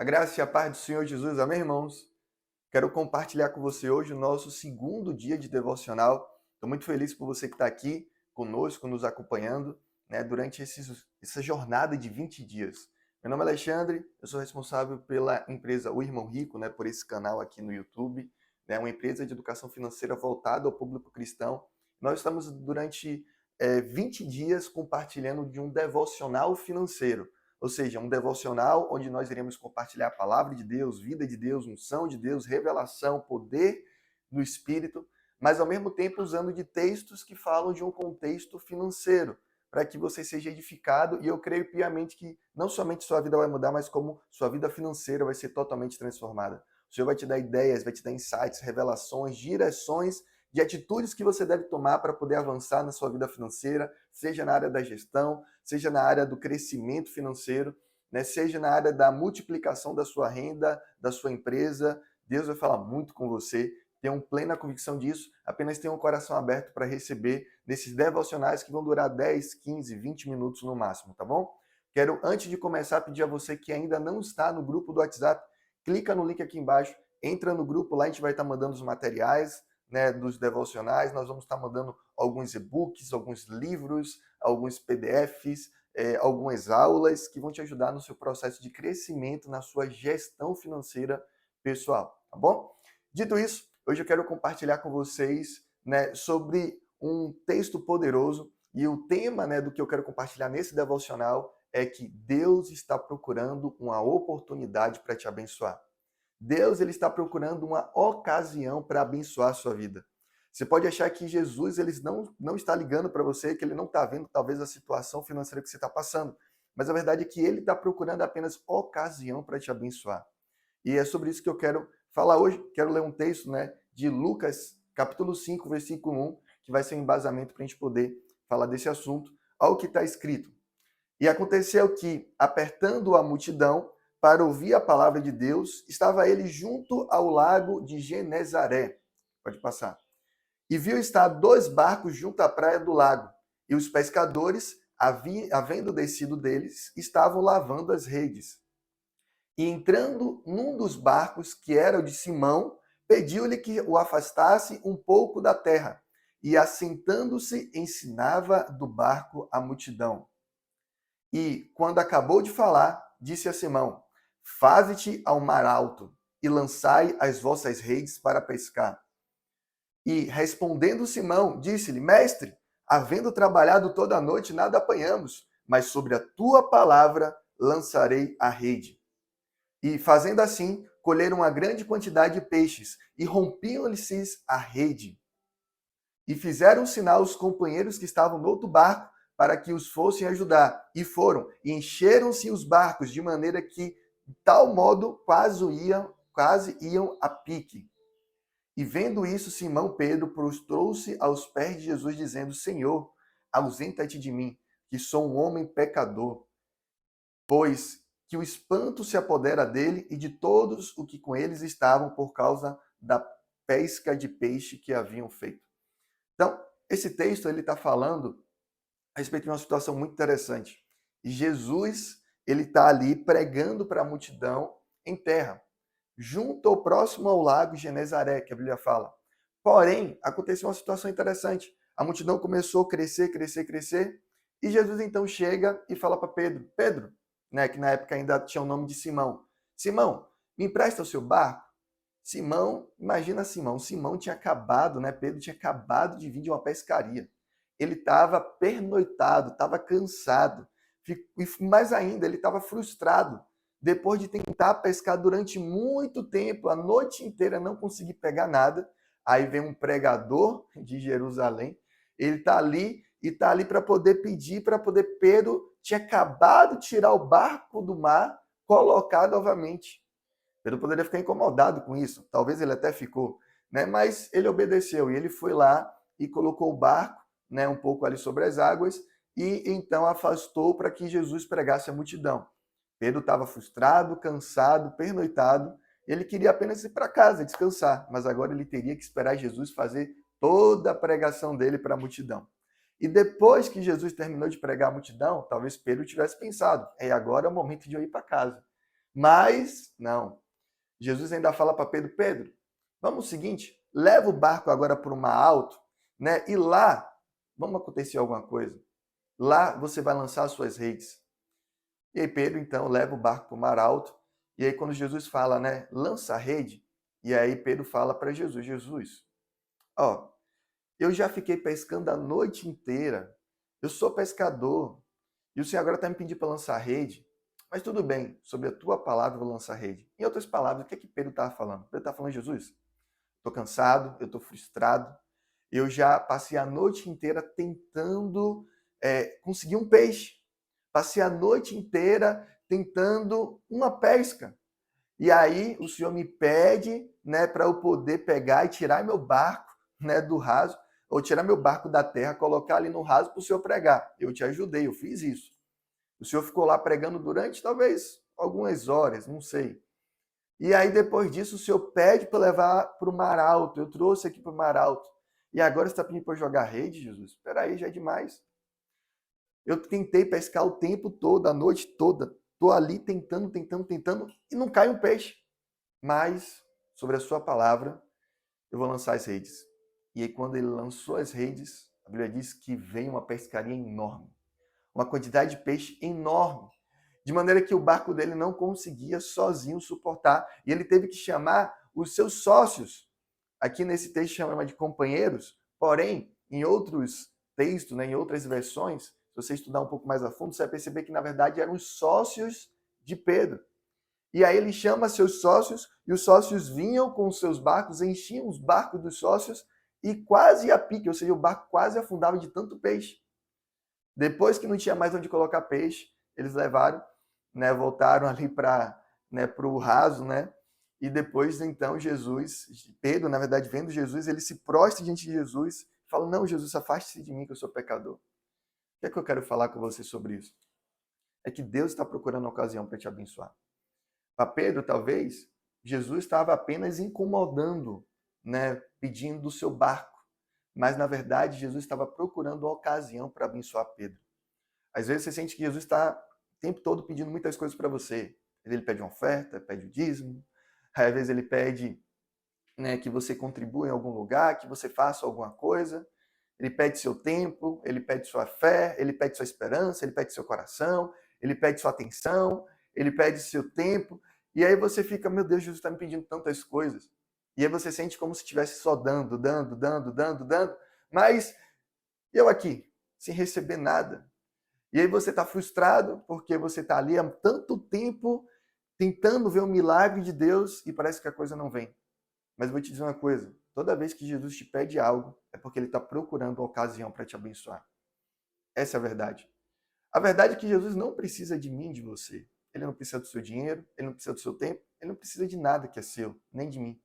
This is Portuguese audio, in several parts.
A graça e a paz do Senhor Jesus, amém, irmãos? Quero compartilhar com você hoje o nosso segundo dia de devocional. Estou muito feliz por você que está aqui conosco, nos acompanhando, durante essa jornada de 20 dias. Meu nome é Alexandre, eu sou responsável pela empresa O Irmão Rico, por esse canal aqui no YouTube, uma empresa de educação financeira voltada ao público cristão. Nós estamos durante 20 dias compartilhando de um devocional financeiro. Ou seja, um devocional onde nós iremos compartilhar a palavra de Deus, vida de Deus, unção de Deus, revelação, poder do Espírito, mas ao mesmo tempo usando de textos que falam de um contexto financeiro, para que você seja edificado, e eu creio piamente que não somente sua vida vai mudar, mas como sua vida financeira vai ser totalmente transformada. O Senhor vai te dar ideias, vai te dar insights, revelações, direções de atitudes que você deve tomar para poder avançar na sua vida financeira, seja na área da gestão, seja na área do crescimento financeiro, seja na área da multiplicação da sua renda, da sua empresa. Deus vai falar muito com você, tenho plena convicção disso, apenas tenha um coração aberto para receber desses devocionais que vão durar 10, 15, 20 minutos no máximo, tá bom? Quero, antes de começar, pedir a você que ainda não está no grupo do WhatsApp, clica no link aqui embaixo, entra no grupo, lá a gente vai estar mandando os materiais, dos devocionais, nós vamos estar mandando alguns e-books, alguns livros, alguns PDFs, algumas aulas que vão te ajudar no seu processo de crescimento, na sua gestão financeira pessoal, tá bom? Dito isso, hoje eu quero compartilhar com vocês sobre um texto poderoso, e o tema do que eu quero compartilhar nesse devocional é que Deus está procurando uma oportunidade para te abençoar. Deus ele está procurando uma ocasião para abençoar a sua vida. Você pode achar que Jesus ele não está ligando para você, que ele não está vendo talvez a situação financeira que você está passando. Mas a verdade é que ele está procurando apenas ocasião para te abençoar. E é sobre isso que eu quero falar hoje. Quero ler um texto de Lucas, capítulo 5, versículo 1, que vai ser um embasamento para a gente poder falar desse assunto. Olha o que está escrito. E aconteceu que, apertando a multidão para ouvir a palavra de Deus, estava ele junto ao lago de Genezaré. Pode passar. E viu estar 2 barcos junto à praia do lago. E os pescadores, havendo descido deles, estavam lavando as redes. E entrando num dos barcos, que era o de Simão, pediu-lhe que o afastasse um pouco da terra. E, assentando-se, ensinava do barco a multidão. E, quando acabou de falar, disse a Simão: Faze-te ao mar alto e lançai as vossas redes para pescar. E, respondendo Simão, disse-lhe: Mestre, havendo trabalhado toda a noite, nada apanhamos, mas sobre a tua palavra lançarei a rede. E, fazendo assim, colheram uma grande quantidade de peixes, e rompiam-lhes a rede. E fizeram sinal aos companheiros que estavam no outro barco, para que os fossem ajudar. E foram, e encheram-se os barcos, de maneira que, de tal modo, quase iam a pique. E vendo isso, Simão Pedro prostrou-se aos pés de Jesus, dizendo: Senhor, ausenta-te de mim, que sou um homem pecador. Pois que o espanto se apodera dele e de todos os que com eles estavam, por causa da pesca de peixe que haviam feito. Então, esse texto ele está falando a respeito de uma situação muito interessante. E Jesus ele está ali pregando para a multidão em terra, junto ou próximo ao lago Genezaré, que a Bíblia fala. Porém, aconteceu uma situação interessante. A multidão começou a crescer, crescer, crescer, e Jesus então chega e fala para Pedro, Pedro, que na época ainda tinha o nome de Simão, Simão, me empresta o seu barco? Simão, imagina Simão, Simão tinha acabado, Pedro tinha acabado de vir de uma pescaria. Ele estava pernoitado, estava cansado, e mais ainda, ele estava frustrado. Depois de tentar pescar durante muito tempo, a noite inteira, não conseguir pegar nada, aí vem um pregador de Jerusalém, ele está ali e está ali para poder pedir, para poder Pedro tinha acabado de tirar o barco do mar, colocar novamente. Pedro poderia ficar incomodado com isso, talvez ele até ficou, mas ele obedeceu e ele foi lá e colocou o barco um pouco ali sobre as águas e então afastou para que Jesus pregasse a multidão. Pedro estava frustrado, cansado, pernoitado, ele queria apenas ir para casa, descansar, mas agora ele teria que esperar Jesus fazer toda a pregação dele para a multidão. E depois que Jesus terminou de pregar a multidão, talvez Pedro tivesse pensado, agora é o momento de eu ir para casa. Mas, não. Jesus ainda fala para Pedro, Pedro, vamos o seguinte, leva o barco agora para o mar alto, né? E lá, vamos acontecer alguma coisa. Lá você vai lançar as suas redes. E aí Pedro, então, leva o barco para o mar alto. E aí quando Jesus fala, né, lança a rede, e aí Pedro fala para Jesus, Jesus, ó, eu já fiquei pescando a noite inteira. Eu sou pescador. E o Senhor agora está me pedindo para lançar a rede. Mas tudo bem, sobre a tua palavra eu vou lançar a rede. Em outras palavras, o que é que Pedro estava falando? Pedro está falando, Jesus, estou cansado, eu estou frustrado. Eu já passei a noite inteira tentando conseguir um peixe. Passei a noite inteira tentando uma pesca. E aí o Senhor me pede, né, para eu poder pegar e tirar meu barco, né, do raso, ou tirar meu barco da terra, colocar ali no raso para o Senhor pregar. Eu te ajudei, eu fiz isso. O Senhor ficou lá pregando durante talvez algumas horas, não sei. E aí depois disso o Senhor pede para levar para o mar alto. Eu trouxe aqui para o mar alto. E agora você está pedindo para eu jogar rede, Jesus? Espera aí, já é demais. Eu tentei pescar o tempo todo, a noite toda. Estou ali tentando, e não cai um peixe. Mas, sobre a sua palavra, eu vou lançar as redes. E aí, quando ele lançou as redes, a Bíblia diz que veio uma pescaria enorme. Uma quantidade de peixe enorme. De maneira que o barco dele não conseguia sozinho suportar. E ele teve que chamar os seus sócios. Aqui nesse texto chama de companheiros. Porém, em outros textos, né, em outras versões, se você estudar um pouco mais a fundo, você vai perceber que, na verdade, eram os sócios de Pedro. E aí ele chama seus sócios, e os sócios vinham com os seus barcos, enchiam os barcos dos sócios, e quase a pique, ou seja, o barco quase afundava de tanto peixe. Depois que não tinha mais onde colocar peixe, eles levaram, né, voltaram ali para, né, o raso, né? E depois, então, Jesus, Pedro, na verdade, vendo Jesus, ele se prostra diante de Jesus, e fala, não, Jesus, afaste-se de mim que eu sou pecador. O que é que eu quero falar com você sobre isso? É que Deus está procurando uma ocasião para te abençoar. Para Pedro, talvez, Jesus estava apenas incomodando, né, pedindo do seu barco. Mas, na verdade, Jesus estava procurando uma ocasião para abençoar Pedro. Às vezes você sente que Jesus está o tempo todo pedindo muitas coisas para você. Ele pede uma oferta, pede o dízimo. Às vezes ele pede, né, que você contribua em algum lugar, que você faça alguma coisa. Ele pede seu tempo, ele pede sua fé, ele pede sua esperança, ele pede seu coração, ele pede sua atenção, ele pede seu tempo. E aí você fica, meu Deus, Jesus está me pedindo tantas coisas. E aí você sente como se estivesse só dando. Mas eu aqui, sem receber nada. E aí você está frustrado porque você está ali há tanto tempo tentando ver o milagre de Deus e parece que a coisa não vem. Mas eu vou te dizer uma coisa, toda vez que Jesus te pede algo, é porque ele está procurando uma ocasião para te abençoar. Essa é a verdade. A verdade é que Jesus não precisa de mim, de você. Ele não precisa do seu dinheiro, ele não precisa do seu tempo, ele não precisa de nada que é seu, nem de mim.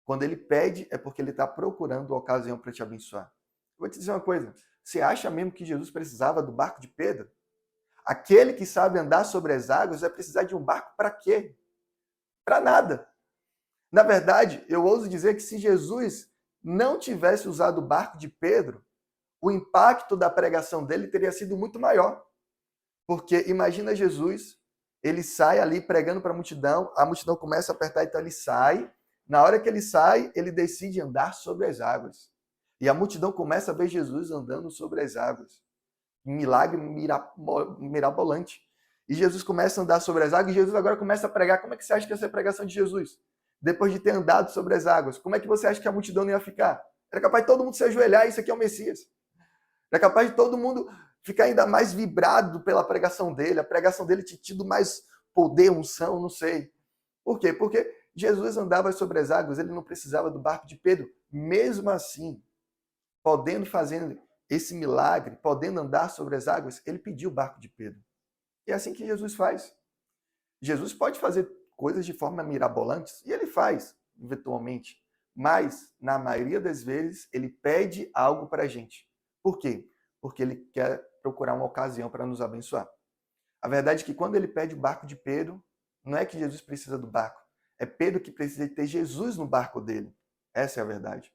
Quando ele pede, é porque ele está procurando uma ocasião para te abençoar. Eu vou te dizer uma coisa, você acha mesmo que Jesus precisava do barco de Pedro? Aquele que sabe andar sobre as águas vai precisar de um barco para quê? Para nada. Na verdade, eu ouso dizer que se Jesus não tivesse usado o barco de Pedro, o impacto da pregação dele teria sido muito maior. Porque imagina Jesus, ele sai ali pregando para a multidão começa a apertar, então ele sai. Na hora que ele sai, ele decide andar sobre as águas. E a multidão começa a ver Jesus andando sobre as águas. Um milagre mirabolante. E Jesus começa a andar sobre as águas, e Jesus agora começa a pregar. Como é que você acha que ia ser a pregação de Jesus? Depois de ter andado sobre as águas, como é que você acha que a multidão não ia ficar? Era capaz de todo mundo se ajoelhar, isso aqui é o Messias. Era capaz de todo mundo ficar ainda mais vibrado pela pregação dele, a pregação dele tinha tido mais poder, unção, não sei. Por quê? Porque Jesus andava sobre as águas, ele não precisava do barco de Pedro. Mesmo assim, podendo fazer esse milagre, podendo andar sobre as águas, ele pediu o barco de Pedro. E é assim que Jesus faz. Jesus pode fazer coisas de forma mirabolante, e ele faz, eventualmente. Mas, na maioria das vezes, ele pede algo para a gente. Por quê? Porque ele quer procurar uma ocasião para nos abençoar. A verdade é que quando ele pede o barco de Pedro, não é que Jesus precisa do barco. É Pedro que precisa de ter Jesus no barco dele. Essa é a verdade.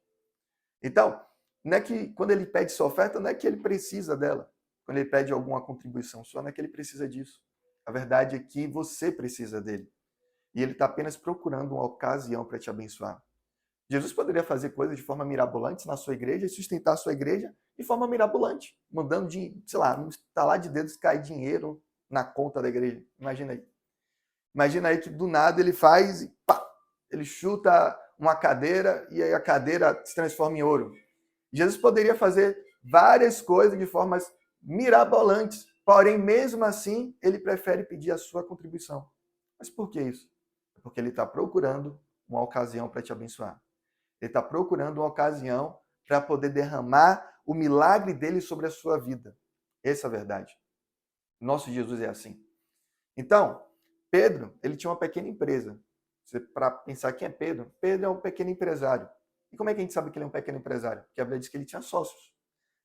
Então, não é que quando ele pede sua oferta, não é que ele precisa dela. Quando ele pede alguma contribuição sua, não é que ele precisa disso. A verdade é que você precisa dele. E ele está apenas procurando uma ocasião para te abençoar. Jesus poderia fazer coisas de forma mirabolante na sua igreja e sustentar a sua igreja de forma mirabolante, mandando, sei lá, no estalar de dedos cair dinheiro na conta da igreja. Imagina aí. Imagina aí que do nada ele faz e pá, ele chuta uma cadeira e aí a cadeira se transforma em ouro. Jesus poderia fazer várias coisas de formas mirabolantes, porém, mesmo assim, ele prefere pedir a sua contribuição. Mas por que isso? Porque ele está procurando uma ocasião para te abençoar. Ele está procurando uma ocasião para poder derramar o milagre dele sobre a sua vida. Essa é a verdade. Nosso Jesus é assim. Então, Pedro, ele tinha uma pequena empresa. Para pensar quem é Pedro, Pedro é um pequeno empresário. E como é que a gente sabe que ele é um pequeno empresário? Porque a Bíblia diz que ele tinha sócios.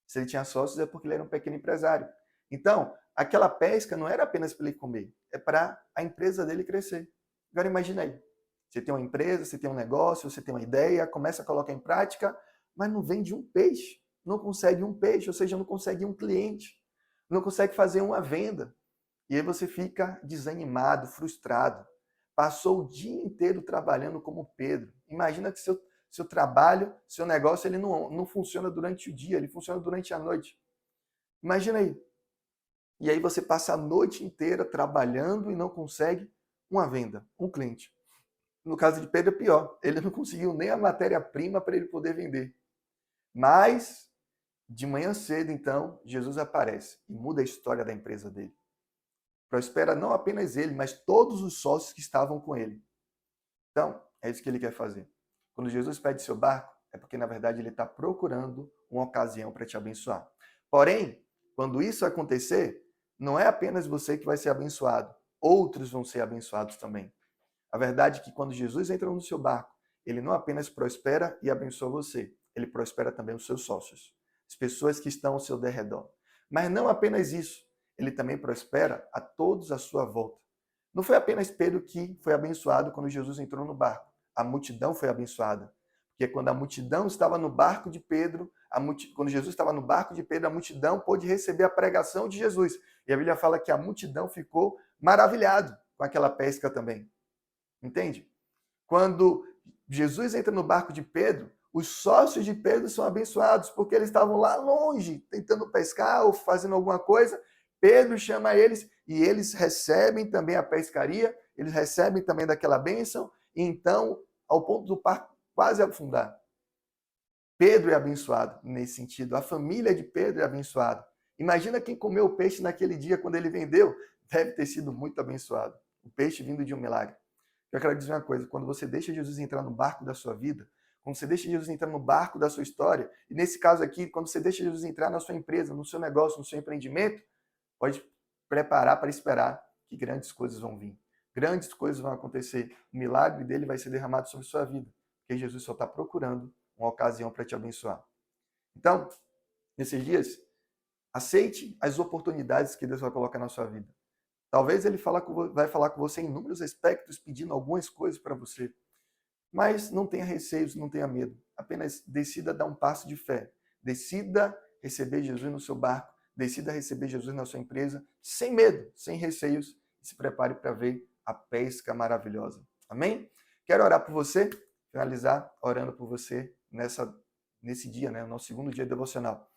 Se ele tinha sócios é porque ele era um pequeno empresário. Então, aquela pesca não era apenas para ele comer, é para a empresa dele crescer. Agora imagina aí, você tem uma empresa, você tem um negócio, você tem uma ideia, começa a colocar em prática, mas não vende um peixe, não consegue um peixe, ou seja, não consegue um cliente, não consegue fazer uma venda. E aí você fica desanimado, frustrado. Passou o dia inteiro trabalhando como Pedro. Imagina que seu trabalho, seu negócio, ele não funciona durante o dia, ele funciona durante a noite. Imagina aí. E aí você passa a noite inteira trabalhando e não consegue uma venda, um cliente. No caso de Pedro é pior. Ele não conseguiu nem a matéria-prima para ele poder vender. Mas, de manhã cedo, então, Jesus aparece e muda a história da empresa dele. Prospera não apenas ele, mas todos os sócios que estavam com ele. Então, é isso que ele quer fazer. Quando Jesus pede seu barco, é porque, na verdade, ele está procurando uma ocasião para te abençoar. Porém, quando isso acontecer, não é apenas você que vai ser abençoado. Outros vão ser abençoados também. A verdade é que quando Jesus entra no seu barco, ele não apenas prospera e abençoa você, ele prospera também os seus sócios, as pessoas que estão ao seu derredor. Mas não apenas isso, ele também prospera a todos à sua volta. Não foi apenas Pedro que foi abençoado quando Jesus entrou no barco. A multidão foi abençoada. Porque quando a multidão estava no barco de Pedro, quando Jesus estava no barco de Pedro, a multidão pôde receber a pregação de Jesus. E a Bíblia fala que a multidão ficou maravilhada com aquela pesca também. Entende? Quando Jesus entra no barco de Pedro, os sócios de Pedro são abençoados, porque eles estavam lá longe, tentando pescar ou fazendo alguma coisa. Pedro chama eles e eles recebem também a pescaria, eles recebem também daquela bênção, e então, ao ponto do barco quase afundar. Pedro é abençoado nesse sentido, a família de Pedro é abençoada. Imagina quem comeu o peixe naquele dia quando ele vendeu, deve ter sido muito abençoado. O peixe vindo de um milagre. Eu quero dizer uma coisa, quando você deixa Jesus entrar no barco da sua vida, quando você deixa Jesus entrar no barco da sua história, e nesse caso aqui, quando você deixa Jesus entrar na sua empresa, no seu negócio, no seu empreendimento, pode preparar para esperar que grandes coisas vão vir. Grandes coisas vão acontecer. O milagre dele vai ser derramado sobre a sua vida, porque Jesus só está procurando uma ocasião para te abençoar. Então, nesses dias, aceite as oportunidades que Deus vai colocar na sua vida. Talvez ele vai falar com você em inúmeros aspectos, pedindo algumas coisas para você. Mas não tenha receios, não tenha medo. Apenas decida dar um passo de fé. Decida receber Jesus no seu barco. Decida receber Jesus na sua empresa, sem medo, sem receios. E se prepare para ver a pesca maravilhosa. Amém? Quero orar por você, finalizar orando por você nesse dia, né? O nosso segundo dia devocional.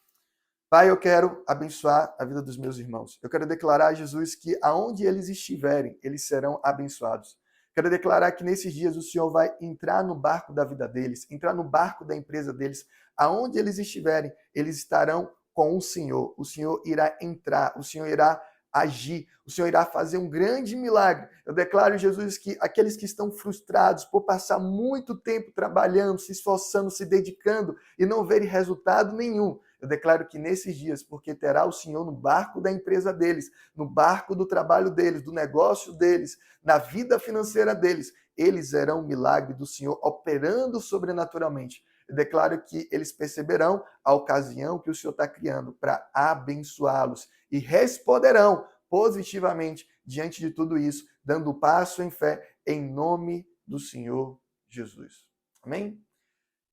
Pai, eu quero abençoar a vida dos meus irmãos. Eu quero declarar a Jesus que aonde eles estiverem, eles serão abençoados. Quero declarar que nesses dias o Senhor vai entrar no barco da vida deles, entrar no barco da empresa deles. Aonde eles estiverem, eles estarão com o Senhor. O Senhor irá entrar, o Senhor irá agir, o Senhor irá fazer um grande milagre. Eu declaro, Jesus, que aqueles que estão frustrados por passar muito tempo trabalhando, se esforçando, se dedicando e não verem resultado nenhum, eu declaro que nesses dias, porque terá o Senhor no barco da empresa deles, no barco do trabalho deles, do negócio deles, na vida financeira deles, eles verão o milagre do Senhor operando sobrenaturalmente. Eu declaro que eles perceberão a ocasião que o Senhor está criando para abençoá-los e responderão positivamente diante de tudo isso, dando passo em fé em nome do Senhor Jesus. Amém?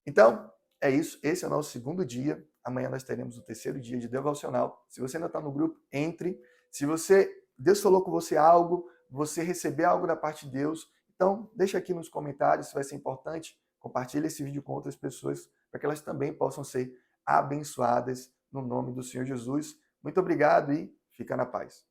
Então, é isso. Esse é o nosso segundo dia. Amanhã nós teremos o terceiro dia de devocional. Se você ainda está no grupo, entre. Se você Deus falou com você algo, você recebeu algo da parte de Deus. Então, deixa aqui nos comentários se vai ser importante. Compartilhe esse vídeo com outras pessoas para que elas também possam ser abençoadas no nome do Senhor Jesus. Muito obrigado e fica na paz.